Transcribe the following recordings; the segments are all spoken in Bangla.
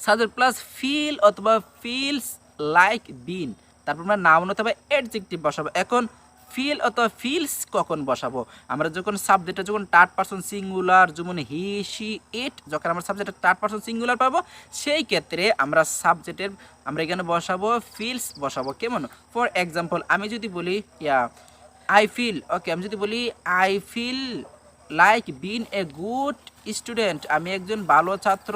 সাবজেক্ট প্লাস ফিল অথবা ফিলস লাইক বিন, তারপর আমরা নাউন অথবা অ্যাডজেক্টিভ বসাবো। এখন ফিল অথবা ফিলস কখন বসাবো? আমরা যখন সাবজেক্টটা যখন থার্ড পারসন সিঙ্গুলার, যেমন হি শি ইট, যখন আমরা সাবজেক্টটা থার্ড পারসন সিঙ্গুলার পাবো সেই ক্ষেত্রে আমরা সাবজেক্টের আমরা এখানে বসাবো ফিলস বসাবো। কেমন? ফর এক্সাম্পল আমি যদি বলি আই ফিল, ওকে, আমি যদি বলি I feel like been a good student, আমি একজন ভালো ছাত্র।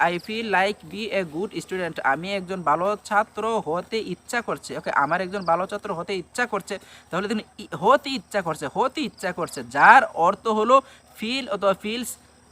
I feel like be a good student, আমি একজন ভালো ছাত্র হতে ইচ্ছা করছে। ওকে, আমার একজন ভালো ছাত্র হতে ইচ্ছা করছে। তাহলে দেখুন হতে ইচ্ছা করছে যার অর্থ হলো ফিল অথবা ফিলস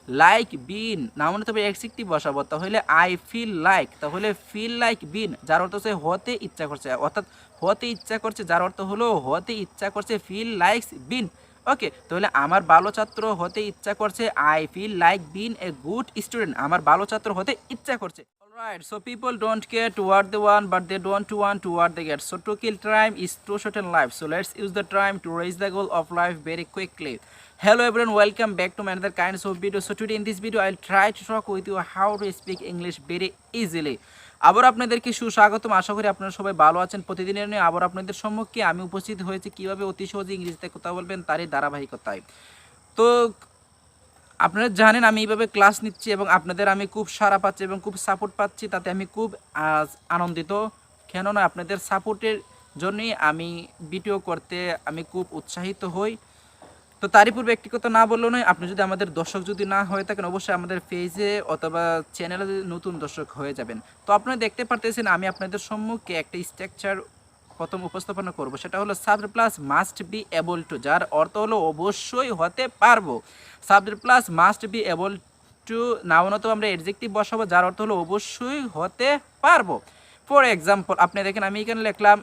লাইক বিন, না মনে তবে অ্যাডজেক্টিভ বসাবো। তাহলে আই ফিল লাইক, তাহলে ফিল লাইক বিন যার অর্থ হচ্ছে হতে ইচ্ছা করছে, অর্থাৎ হতে ইচ্ছা করছে যার অর্থ হলো হতে ইচ্ছা করছে ফিল লাইকস বিন। ওকে, তাহলে আমার ভালো ছাত্র হতে ইচ্ছা করছে, I feel like been a good student, আমার ভালো ছাত্র হতে ইচ্ছা করছে। Alright, so people don't get what they want, but they don't want to what they get. So to kill time is to shorten life. So let's use the time to raise the goal of life very quickly. Hello everyone, welcome back to another kinds of video. So today in this video I'll try to talk with you how to speak English very easily. আবার আপনাদেরকে সুস্বাগতম, আশা করি আপনারা সবাই ভালো আছেন। প্রতিদিনের নিয়ে আবার আপনাদের সম্মুখে আমি উপস্থিত হয়েছি কিভাবে অতি সহজে ইংরেজিতে কথা বলবেন তারই ধারাবাহিকতায়। তো আপনারা জানেন আমি এইভাবে ক্লাস নিচ্ছি এবং আপনাদের আমি খুব সাড়া পাচ্ছি এবং খুব সাপোর্ট পাচ্ছি, তাতে আমি খুব আনন্দিত। কেননা আপনাদের সাপোর্টের জন্যই আমি ভিডিও করতে আমি খুব উৎসাহিত হই। তো তারই পূর্বে একটি কথা না বললেও নয়, আপনি যদি আমাদের দর্শক যদি না হয়ে থাকেন অবশ্যই আমাদের পেজে অথবা চ্যানেলে নতুন দর্শক হয়ে যাবেন। তো আপনারা দেখতে পারতেছেন আমি আপনাদের সম্মুখে একটা স্ট্রাকচার প্রথম উপস্থাপনা করব, সেটা হলো subject plus must be able two, যার অর্থ হলো অবশ্যই হতে পারবো। Subject plus must be able two, noun অথবা আমরা অ্যাডজেক্টিভ বসাবো যার অর্থ হলো অবশ্যই হতে পারবো। ফর এক্সাম্পল আপনি দেখেন আমি এখানে লিখলাম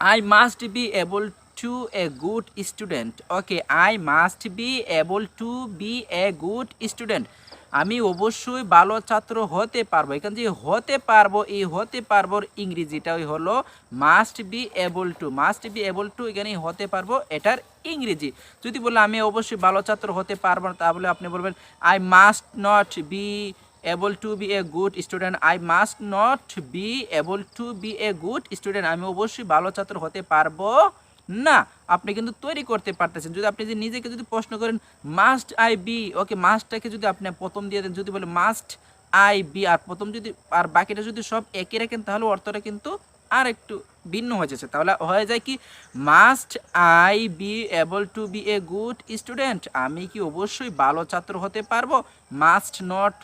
I must be able to a good student. Okay, I must be able to be a good student. আমি অবশ্যই ভালো ছাত্র হতে পারবো। এখানে যে হতে পারবো, এই হতে পারবোর ইংরেজিটাই হলো must be able two. Must be able two, এখানে হতে পারবো এটার ইংরেজি। যদি বলে আমি অবশ্যই ভালো ছাত্র হতে পারবো না, তাহলে আপনি বলবেন I must not be able to be a good student. I must not be able to be a good student. আমি অবশ্যই ভালো ছাত্র হতে পারবো না। আপনি কিন্তু তৈরি করতে পারতেছেন। যদি আপনি যে নিজেকে যদি প্রশ্ন করেন মাস্ট আই বি, ওকে, মাস্টটাকে যদি আপনি প্রথম দিয়ে দেন, যদি বলে মাস্ট আই বি আর প্রথম যদি আর বাকিটা যদি সব একই রাখেন তাহলে অর্থটা কিন্তু আর একটু ভিন্ন হয়ে যাচ্ছে। তাহলে হয়ে যায় কি must I be able to be a good student, আমি কি অবশ্যই ভালো ছাত্র হতে পারবো। Must not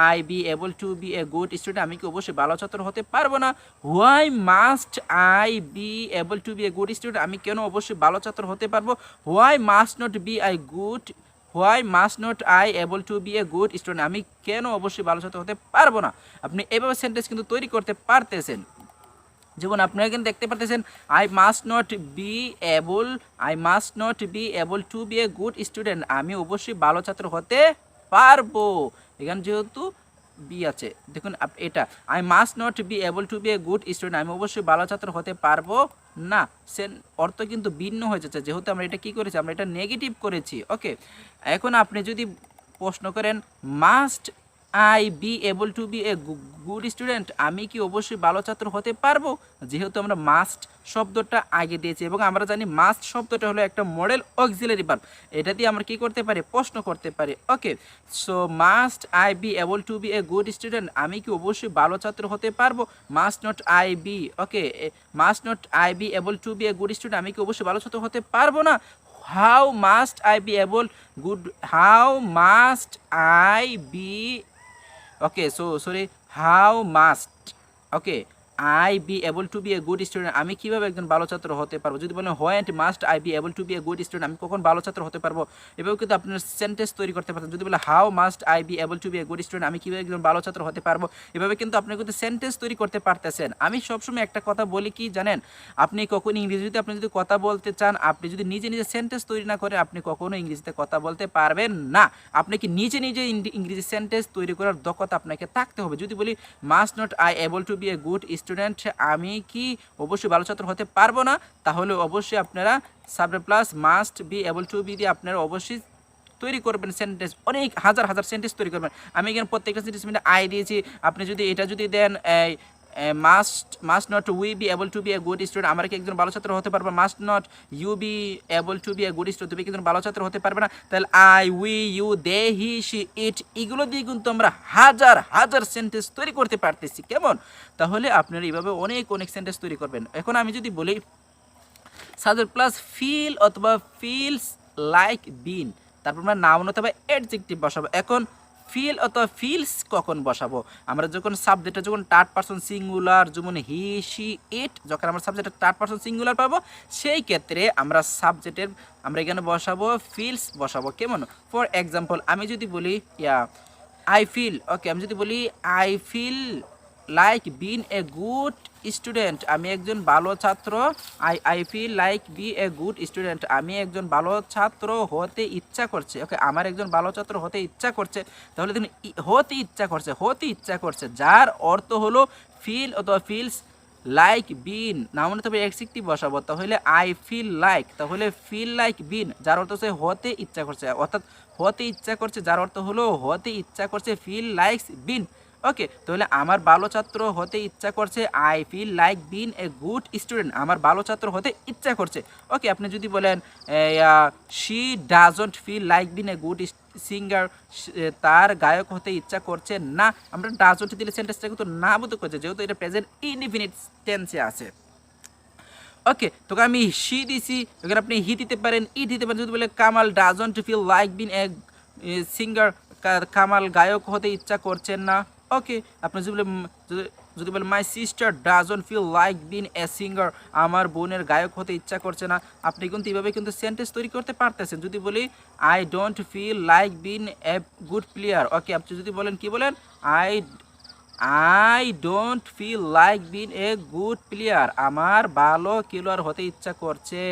I be able to be a good student, আমি কি অবশ্যই ভালো ছাত্র হতে পারবো না। Why must I be able to be a good student, আমি কেন অবশ্যই ভালো ছাত্র হতে পারবো। Why must not be I good, why must not I able to be a good student, আমি কেন অবশ্যই ভালো ছাত্র হতে পারবো না। আপনি এভাবে সেন্টেন্স কিন্তু তৈরি করতে পারতেছেন। যেমন আপনারা কিন্তু দেখতে পারতেছেন I must not be able to be a good student, আমি অবশ্যই ভালো ছাত্র হতে পারবো। এখানে যেহেতু বি আছে দেখুন এটা I must not be able to be a good student, আমি অবশ্যই ভালো ছাত্র হতে পারবো না। অর্থ কিন্তু ভিন্ন হয়ে যাচ্ছে, যেহেতু আমরা এটা কি করেছি, আমরা এটা নেগেটিভ করেছি। ওকে, এখন আপনি যদি প্রশ্ন করেন must I be able to be a good student, আমি কি অবশ্যই ভালো ছাত্র হতে পারবো, যেহেতু আমরা মাস্ট শব্দটা আগে দিয়েছি এবং আমরা জানি মাস্ট শব্দটা হলো একটা মডেল অক্সিলারি ভার্ব, এটা দিয়ে আমরা কি করতে পারি, প্রশ্ন করতে পারি। Okay, so must I be able to be a good student, আমি কি অবশ্যই ভালো ছাত্র হতে পারবো। Must not I be, okay, must not I be able to be a good student, আমি কি অবশ্যই ভালো ছাত্র হতে পারবো না। How must I be able good, how must I be, okay, so sorry, how must, okay, I be able to be a good student, আমি কিভাবে একজন ভালো ছাত্র হতে পারবো। যদি বলেন when must I be able to be a good student, আমি কখন ভালো ছাত্র হতে পারবো। এভাবে কিন্তু আপনার সেন্টেন্স তৈরি করতে পারতেন। যদি বলে how must I be able to be a good student, আমি কিভাবে একজন ভালো ছাত্র হতে পারবো, এভাবে কিন্তু আপনি কিন্তু সেন্টেন্স তৈরি করতে পারতেছেন। আমি সবসময় একটা কথা বলি কি জানেন, আপনি কখন ইংরেজিতে আপনি যদি কথা বলতে চান, আপনি যদি নিজে নিজে সেন্টেন্স তৈরি না করে আপনি কখনো ইংরেজিতে কথা বলতে পারবেন না। আপনি কি নিজে নিজে ইংরেজি সেন্টেন্স তৈরি করার দক্ষতা আপনাকে থাকতে হবে। যদি বলি must not I able to be a good student, আমি কি অবশ্যই ভালো ছাত্র হতে পারবো না, তাহলে অবশ্যই আপনারা subject plus must be able to be দিয়ে আপনারা অবশ্যই তৈরি করবেন সেন্টেন্স, অনেক হাজার হাজার সেন্টেন্স তৈরি করবেন। আমি এখানে প্রত্যেকটা সেন্টেন্স মানে আই দিয়েছি। আপনি যদি এটা যদি দেন must not we be able to be a good student, আমরা কি একজন ভালো ছাত্র হতে পারবো? Must not you be able to be a good student, তুমি কি একজন ভালো ছাত্র হতে পারবে না? তাহলে I, we, you, they, he, she, it, এগুলো দিয়ে কিন্তু আমরা হাজার হাজার সেন্টেন্স তৈরি করতে পারতেছি। কেমন? তাহলে আপনারা এইভাবে অনেক অনেক সেন্টেন্স তৈরি করবেন। এখন আমি যদি বলি সাবজেক্ট প্লাস ফিল অথবা ফিলস লাইক বিন, তারপর আমরা নাউন অথবা অ্যাডজেক্টিভ বসাবো। এখন ফিল অথবা ফিলস কখন বসাবো? আমরা যখন সাবজেক্টটা যখন থার্ড পারসন সিঙ্গুলার, যেমন হি, শি, ইট, যখন আমরা সাবজেক্টটা থার্ড পারসন সিঙ্গুলার পাবো, সেই ক্ষেত্রে আমরা সাবজেক্টের আমরা এখানে বসাবো ফিলস বসাবো। কেমন? ফর এক্সাম্পল আমি যদি বলি আই ফিল, ওকে, আমি যদি বলি I feel like been a good student, আমি একজন ভালো ছাত্র। I feel like be a good student, আমি একজন ভালো ছাত্র হতে ইচ্ছা করছে। ওকে, আমার একজন ভালো ছাত্র হতে ইচ্ছা করছে। তাহলে দেখুন হতে ইচ্ছা করছে, হতে ইচ্ছা করছে, যার অর্থ হলো ফিল অথবা ফিলস লাইক বিন, নাউন তবে অ্যাডজেক্টিভ বসাবো। তাহলে আই ফিল লাইক, তাহলে ফিল লাইক বিন, যার অর্থ হচ্ছে হতে ইচ্ছা করছে, অর্থাৎ হতে ইচ্ছা করছে, যার অর্থ হলো হতে ইচ্ছা করছে, ফিল লাইকস বিন। ওকে, তাহলে আমার ভালো ছাত্র হতে ইচ্ছা করছে, I feel like been a good student, আমার ভালো ছাত্র হতে ইচ্ছা করছে। ওকে, আপনি যদি বলেন she doesn't feel like been a good singer, তার গায়ক হতে ইচ্ছা করছে না, আমরা ডাজন্ট দিলে সেন্টেন্সটা কিন্তু না বোধ করছে, যেহেতু এটা প্রেজেন্ট ইনডিফিনিট টেন্সে আছে। ওকে, তোকে আমি শি দিছি, এখানে আপনি হি দিতে পারেন, ই দিতে পারেন। যদি বলে Kamal doesn't feel like been a singer, Kamal গায়ক হতে ইচ্ছা করছেন না। ওকে, আপনি যদি বলে my sister doesn't feel like been a singer, আমার বোনের গায়ক হতে ইচ্ছা করছে না, আপনি কিন্তু এইভাবে কিন্তু সেন্টেন্স তৈরি করতে পারতেছেন। যদি বলি I don't feel like been a good player, okay, আপনি যদি বলেন কি বলেন I don't feel like been a good player, আমার ভালো খেলোয়াড় হতে ইচ্ছা করছে।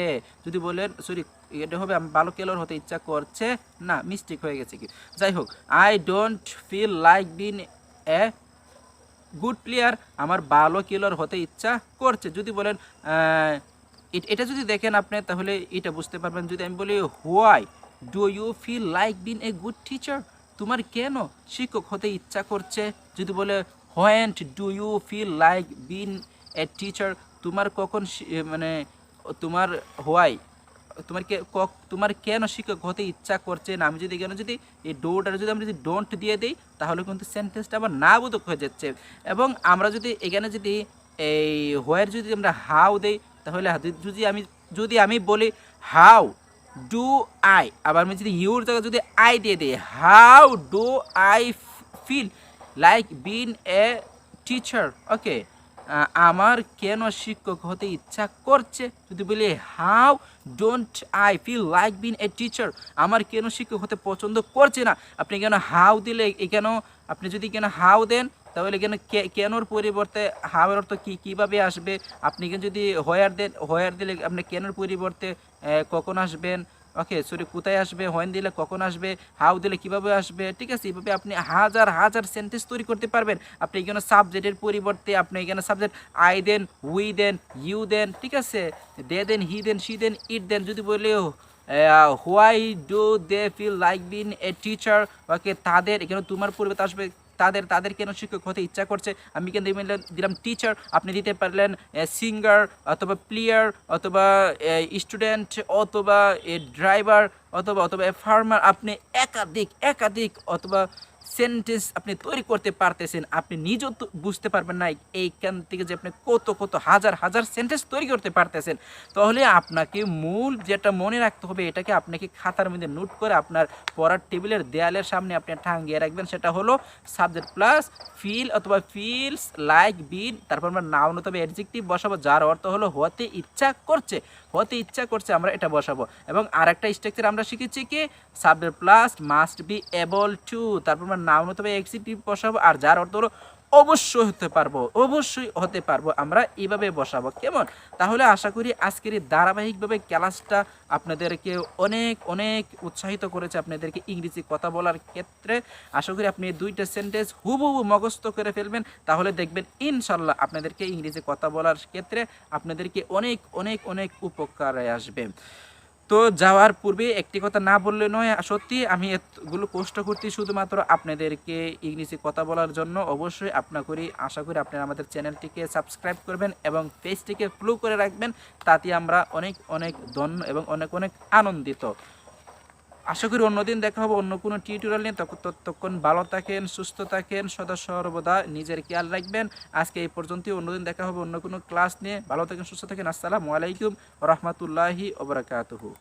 যদি বলেন সরি, এটা হবে ভালো খেলোয়াড় হতে ইচ্ছা করছে না, মিস্টেক হয়ে গেছে কি, যাই হোক, I don't feel like been a good player, আমার ভালো খেলোয়াড় হতে ইচ্ছা করছে। যদি বলেন এটা যদি দেখেন আপনি, তাহলে এটা বুঝতে পারবেন। যদি আমি বলি why do you feel like been a good teacher, তোমার কেন শিক্ষক হতে ইচ্ছা করছে। যদি বলে when do you feel like been a teacher, তোমার কখন মানে তোমার হোয়াই তোমার কেন শিক্ষক হতে ইচ্ছা করছে না। আমি যদি কেন যদি এই ডোটার যদি আমরা যদি ডোন্ট দিয়ে দিই, তাহলে কিন্তু সেন্টেন্সটা আবার না বোধক হয়ে যাচ্ছে। এবং আমরা যদি এখানে যদি এই হোয়ার যদি আমরা হাউ দেই, তাহলে যদি আমি বলি হাউ ডু আই, আবার আমি যদি ইউর জায়গায় যদি আই দিয়ে দিই, how do I feel like been a teacher, okay, আমার কেন শিক্ষক হতে ইচ্ছা করছে। যদি বলি how don't I feel like been a teacher, আমার কেন শিক্ষক হতে পছন্দ করছে না। আপনি কেন হাউ দিলে কেন, আপনি যদি কেন হাউ দেন, তাহলে কেন কেনর পরিবর্তে হাউয়ের অর্থ কীভাবে আসবে। আপনি কেন যদি হোয়ার দিলে আপনি কেনর পরিবর্তে কখন আসবেন। ওকে, সরি, কোথায় আসবে, হোয়েন দিলে কখন আসবে, হাউ দিলে কিভাবে আসবে। ঠিক আছে, এইভাবে আপনি হাজার হাজার সেন্টেন্স তৈরি করতে পারবেন। আপনি এখানে সাবজেক্টের পরিবর্তে আপনি এখানে সাবজেক্ট আই দেন, উই দেন, ইউ দেন, ঠিক আছে, দে দেন, হি দেন, শি দেন, ইট দেন। যদি বলে why do they feel like been a teacher, okay, তাদের, এখানে তোমার পরিবর্তে আসবে তাদের কেন শিক্ষক হতে ইচ্ছা করছে। আমি কেন দিলাম টিচার, আপনি দিতে পারলেন সিঙ্গার অথবা প্লেয়ার অথবা স্টুডেন্ট অথবা ড্রাইভার অথবা ফার্মার। আপনি একাধিক অথবা সেন্টেন্স আপনি তৈরি করতে পারতেছেন। আপনি নিজেও তো বুঝতে পারবেন না এইখান থেকে যে আপনি কত হাজার হাজার সেন্টেন্স তৈরি করতে পারতেছেন। তাহলে আপনাকে মূল যেটা মনে রাখতে হবে, এটাকে আপনাকে খাতার মধ্যে নোট করে আপনার পড়ার টেবিলের দেয়ালের সামনে আপনি টাঙিয়ে রাখবেন। সেটা হলো সাবজেক্ট প্লাস ফিল অথবা ফিলস লাইক বিন, তারপর আমরা নাউন অথবা অ্যাডজেক্টিভ বসাবো, যার অর্থ হলো হতে ইচ্ছা করছে, আমরা এটা বসাবো। এবং আরেকটা স্ট্রাকচার আমরা শিখেছি কি, subject plus must be able two, তারপর আমরা নাউন অথবা অ্যাডজেক্টিভ বসাবো, আর যার অর্থ হলো অবশ্যই হতে পারবো, আমরা এইভাবে বসাবো। কেমন? তাহলে আশা করি আজকের এই ধারাবাহিকভাবে ক্লাসটা আপনাদেরকে অনেক উৎসাহিত করেছে আপনাদেরকে ইংরেজি কথা বলার ক্ষেত্রে। আশা করি আপনি দুইটা সেন্টেন্স হুবহু মুখস্থ করে ফেলবেন, তাহলে দেখবেন ইনশাল্লাহ আপনাদেরকে ইংরেজি কথা বলার ক্ষেত্রে আপনাদেরকে অনেক উপকারে আসবে। তো যাওয়ার পূর্বে একটি কথা না বললে নয়, সত্যি আমি এতগুলো কষ্ট করছি শুধুমাত্র আপনাদেরকে ইংরেজি কথা বলার জন্য। অবশ্যই আশা করি আপনারা আমাদের চ্যানেলটিকে সাবস্ক্রাইব করবেন এবং পেজটিকে ফলো করে রাখবেন, তাতে আমরা অনেক অনেক ধন্য এবং অনেক অনেক আনন্দিত। আশা করি অন্যদিন দেখা হবে অন্য কোনো টিউটোরিয়াল নিয়ে। ততক্ষণ ভালো থাকেন, সুস্থ থাকেন, সদা সর্বদা নিজের খেয়াল রাখবেন। আজকে এই পর্যন্তই, অন্যদিন দেখা হবে অন্য কোনো ক্লাস নিয়ে। ভালো থাকেন, সুস্থ থাকেন। আসসালামু আলাইকুম ওয়া রাহমাতুল্লাহি ওয়া বারাকাতুহু।